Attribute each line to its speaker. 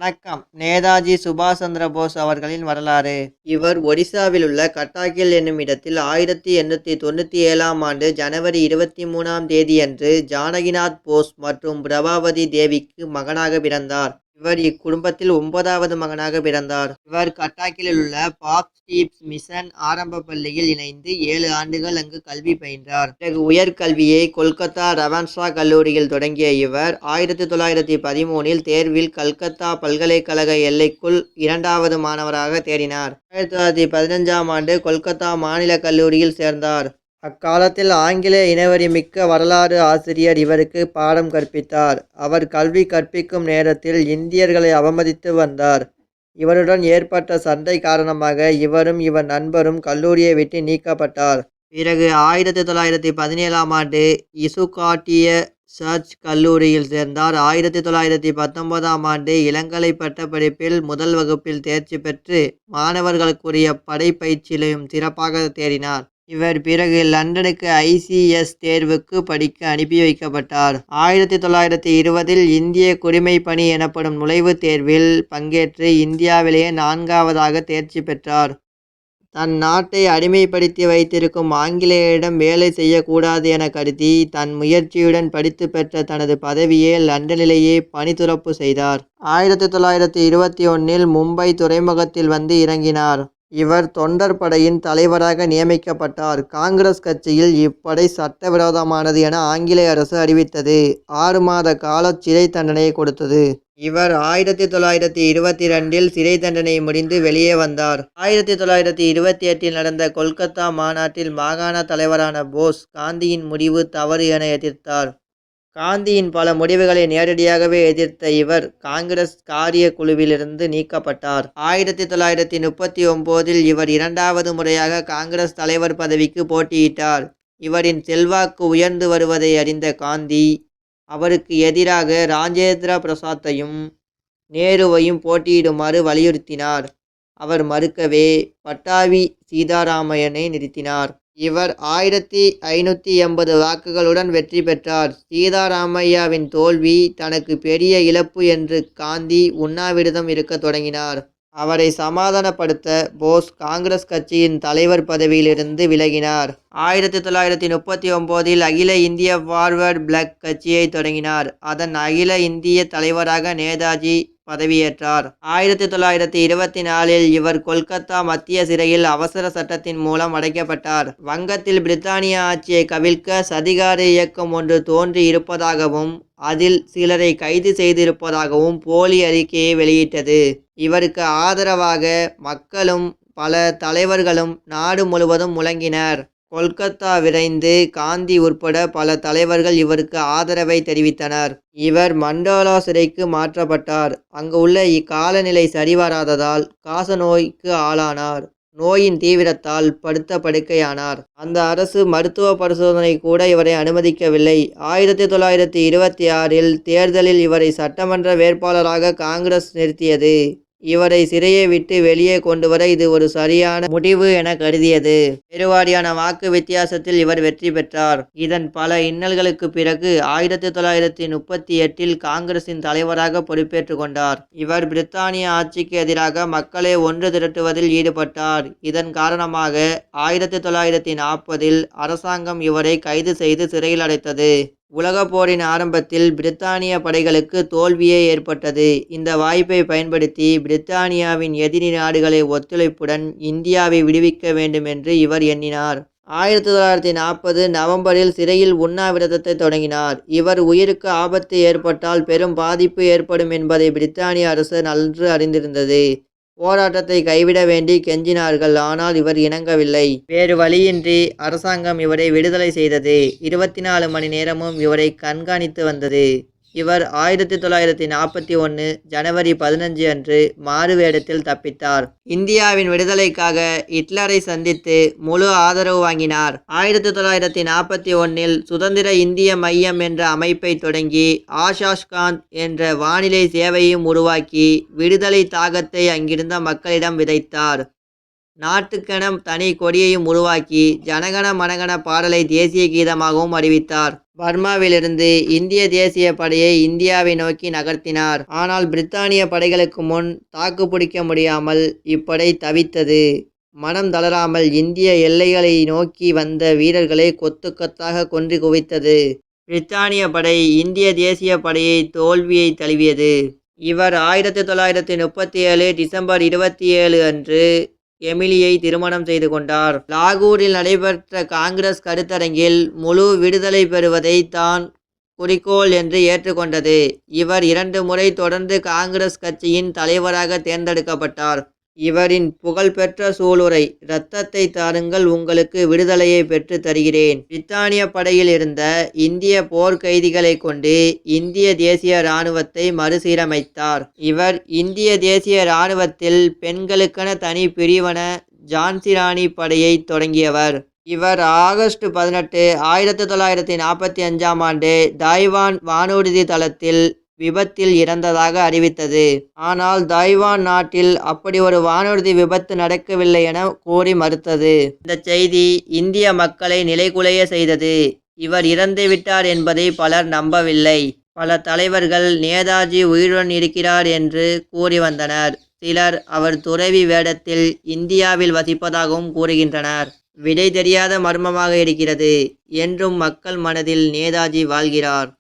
Speaker 1: வணக்கம். நேதாஜி சுபாஷ் சந்திர போஸ் அவர்களின் வரலாறு. இவர் ஒடிசாவில் உள்ள கட்டாக்கில் என்னும் இடத்தில் 1897ஆம் ஆண்டு ஜனவரி 23ஆம் தேதியன்று ஜானகிநாத் போஸ் மற்றும் பிரபாவதி தேவிக்கு மகனாக பிறந்தார். இவர் இக்குடும்பத்தில் 9வது மகனாக பிறந்தார். இவர் கட்டாக்கில் உள்ள பாப் ஸ்டீவ்ஸ் மிஷன் ஆரம்ப பள்ளியில் இணைந்து 7 ஆண்டுகள் அங்கு கல்வி பயின்றார். பிறகு உயர்கல்வியை கொல்கத்தா ரவான்ஷா கல்லூரியில் தொடங்கிய இவர் 1913இல் தேர்வில் கல்கத்தா பல்கலைக்கழக எல்லைக்குள் 2வது மாணவராக தேறினார். 1915ஆம் ஆண்டு கொல்கத்தா மாநில கல்லூரியில் சேர்ந்தார். அக்காலத்தில் ஆங்கில இனவெறி மிக்க வரலாறு ஆசிரியர் இவருக்கு பாடம் கற்பித்தார். அவர் கல்வி கற்பிக்கும் நேரத்தில் இந்தியர்களை அவமதித்து வந்தார். இவருடன் ஏற்பட்ட சண்டை காரணமாக இவரும் இவர் நண்பரும் கல்லூரியை விட்டு நீக்கப்பட்டார். பிறகு 1917ஆம் ஆண்டு இசுகாட்டிய சர்ச் கல்லூரியில் சேர்ந்தார். 1919ஆம் ஆண்டு இளங்கலை பட்டப்படிப்பில் முதல் வகுப்பில் தேர்ச்சி பெற்று மாணவர்களுக்குரிய படைப்பயிற்சியிலும் சிறப்பாக தேறினார். இவர் பிறகு லண்டனுக்கு ICS தேர்வுக்கு படிக்க அனுப்பி வைக்கப்பட்டார். 1920இல் இந்திய குடிமைப்பணி எனப்படும் நுழைவுத் தேர்வில் பங்கேற்று இந்தியாவிலேயே 4வதாக தேர்ச்சி பெற்றார். தன் நாட்டை அடிமைப்படுத்தி வைத்திருக்கும் ஆங்கிலேயரிடம் வேலை செய்யக்கூடாது என கருதி தன் முயற்சியுடன் படித்து பெற்ற தனது பதவியை லண்டனிலேயே பணிதுறப்பு செய்தார். 1921இல் மும்பை துறைமுகத்தில் வந்து இறங்கினார். இவர் தொண்டர் படையின் தலைவராக நியமிக்கப்பட்டார். காங்கிரஸ் கட்சியில் இப்படை சட்டவிரோதமானது என ஆங்கிலேய அரசு அறிவித்தது. 6 மாத கால சிறை தண்டனை கொடுத்தது. இவர் 1922இல் சிறை தண்டனை முடிந்து வெளியே வந்தார். 1928இல் நடந்த கொல்கத்தா மாநாட்டில் மாகாண தலைவரான போஸ் காந்தியின் முடிவு தவறு என எதிர்த்தார். காந்தியின் பல முடிவுகளை நேரடியாகவே எதிர்த்த இவர் காங்கிரஸ் காரிய குழுவிலிருந்து நீக்கப்பட்டார். 1939இல் இவர் 2வது முறையாக காங்கிரஸ் தலைவர் பதவிக்கு போட்டியிட்டார். இவரின் செல்வாக்கு உயர்ந்து வருவதை அறிந்த காந்தி அவருக்கு எதிராக ராஜேந்திர பிரசாத்தையும் நேருவையும் போட்டியிடுமாறு வலியுறுத்தினார். அவர் மறுக்கவே பட்டாபி சீதாராமையனை நிறுத்தினார். இவர் 1580 வாக்குகளுடன் வெற்றி பெற்றார். சீதாராமையாவின் தோல்வி தனக்கு பெரிய இழப்பு என்று காந்தி உண்ணாவிரதம் இருக்க தொடங்கினார். அவரை சமாதானப்படுத்த போஸ் காங்கிரஸ் கட்சியின் தலைவர் பதவியிலிருந்து விலகினார். 1939இல் அகில இந்திய ஃபார்வர்ட் பிளாக் கட்சியை தொடங்கினார். அதன் அகில இந்திய தலைவராக நேதாஜி பதவியேற்றார். 1924இல் இவர் கொல்கத்தா மத்திய சிறையில் அவசர சட்டத்தின் மூலம் அடைக்கப்பட்டார். வங்கத்தில் பிரித்தானிய ஆட்சியை கவிழ்க்க சதிகார இயக்கம் ஒன்று தோன்றி இருப்பதாகவும் அதில் சிலரை கைது செய்திருப்பதாகவும் போலி அறிக்கையை வெளியிட்டது. இவருக்கு ஆதரவாக மக்களும் பல தலைவர்களும் நாடு முழுவதும் முழங்கினர். கொல்கத்தா விரைந்து காந்தி உட்பட பல தலைவர்கள் இவருக்கு ஆதரவை தெரிவித்தனர். இவர் மண்டோலா சிறைக்கு மாற்றப்பட்டார். அங்கு உள்ள இக்காலநிலை சரிவராததால் காச நோய்க்கு ஆளானார். நோயின் தீவிரத்தால் படுத்த படுக்கையானார். அந்த அரசு மருத்துவ பரிசோதனை கூட இவரை அனுமதிக்கவில்லை. 1926இல் தேர்தலில் இவரை சட்டமன்ற வேட்பாளராக காங்கிரஸ் நிறுத்தியது. இவரை சிறையை விட்டு வெளியே கொண்டுவர இது ஒரு சரியான முடிவு என கருதியது. பெருவாரியான வாக்கு வித்தியாசத்தில் இவர் வெற்றி பெற்றார். இதன் பல இன்னல்களுக்கு பிறகு 1938இல் காங்கிரசின் தலைவராக பொறுப்பேற்று கொண்டார். இவர் பிரித்தானிய ஆட்சிக்கு எதிராக மக்களை ஒன்று திரட்டுவதில் ஈடுபட்டார். இதன் காரணமாக 1940இல் அரசாங்கம் இவரை கைது செய்து சிறையில் அடைத்தது. உலகப் போரின் ஆரம்பத்தில் பிரித்தானிய படைகளுக்கு தோல்வியே ஏற்பட்டது. இந்த வாய்ப்பை பயன்படுத்தி பிரித்தானியாவின் எதிரி நாடுகளை ஒத்துழைப்புடன் இந்தியாவை விடுவிக்க வேண்டும் என்று இவர் எண்ணினார். 1940 நவம்பரில் சிறையில் உண்ணாவிரதத்தை தொடங்கினார். இவர் உயிருக்கு ஆபத்து ஏற்பட்டால் பெரும் பாதிப்பு ஏற்படும் என்பதை பிரித்தானிய அரசு நன்கு அறிந்திருந்தது. போராட்டத்தை கைவிட வேண்டி கெஞ்சினார்கள். ஆனால் இவர் இணங்கவில்லை. வேறு வழியின்றி அரசாங்கம் இவரை விடுதலை செய்தது. 24 மணி நேரமும் இவரை கண்காணித்து வந்தது. இவர் 1941 ஜனவரி 15 அன்று மாறுவேடத்தில் தப்பித்தார். இந்தியாவின் விடுதலைக்காக ஹிட்லரை சந்தித்து முழு ஆதரவு வாங்கினார். 1941இல் சுதந்திர இந்திய மையம் என்ற அமைப்பை தொடங்கி ஆஷாஷ்காந்த் என்ற வானிலை சேவையும் உருவாக்கி விடுதலை தாகத்தை அங்கிருந்த மக்களிடம் விதைத்தார். நாட்டுக்கென தனி கொடியையும் உருவாக்கி ஜனகண மனகண பாடலை தேசிய கீதமாகவும் அறிவித்தார். பர்மாவிலிருந்து இந்திய தேசிய படையை இந்தியாவை நோக்கி நகர்த்தினார். ஆனால் பிரித்தானிய படைகளுக்கு முன் தாக்கு பிடிக்க முடியாமல் இப்படை தவித்தது. மனம் தளராமல் இந்திய எல்லைகளை நோக்கி வந்த வீரர்களை கொத்து கொத்தாக கொன்று குவித்தது. பிரித்தானிய படை இந்திய தேசிய படையை தோல்வியை தழுவியது. இவர் 1937 டிசம்பர் 27 அன்று எமிலியை திருமணம் செய்து கொண்டார். லாகூரில் நடைபெற்ற காங்கிரஸ் கருத்தரங்கில் முழு விடுதலை பெறுவதை தான் குறிக்கோள் என்று ஏற்றுக்கொண்டது. இவர் 2 முறை தொடர்ந்து காங்கிரஸ் கட்சியின் தலைவராக தேர்ந்தெடுக்கப்பட்டார். இவரின் புகழ்பெற்ற சூளுரை இரத்தத்தை தாருங்கள், உங்களுக்கு விடுதலையை பெற்று தருகிறேன். பிரித்தானிய படையில் இருந்த இந்திய போர்க்கைதிகளை கொண்டு இந்திய தேசிய இராணுவத்தை மறுசீரமைத்தார். இவர் இந்திய தேசிய இராணுவத்தில் பெண்களுக்கென தனி பிரிவன ஜான்சி ராணி படையை தொடங்கியவர். இவர் ஆகஸ்ட் 18, 1945ஆம் ஆண்டு தாய்வான் வானூர்தி தளத்தில் விபத்தில் இறந்ததாக அறிவித்தது. ஆனால் தாய்வான் நாட்டில் அப்படி ஒரு வானூர்தி விபத்து நடக்கவில்லை என கூறி மறுத்தது. இந்த செய்தி இந்திய மக்களை நிலைகுலைய செய்தது. இவர் இறந்துவிட்டார் என்பதை பலர் நம்பவில்லை. பல தலைவர்கள் நேதாஜி உயிருடன் இருக்கிறார் என்று கூறி வந்தனர். சிலர் அவர் துறவி வேடத்தில் இந்தியாவில் வசிப்பதாகவும் கூறுகின்றனர். விடை தெரியாத மர்மமாக இருக்கிறது. என்றும் மக்கள் மனதில் நேதாஜி வாழ்கிறார்.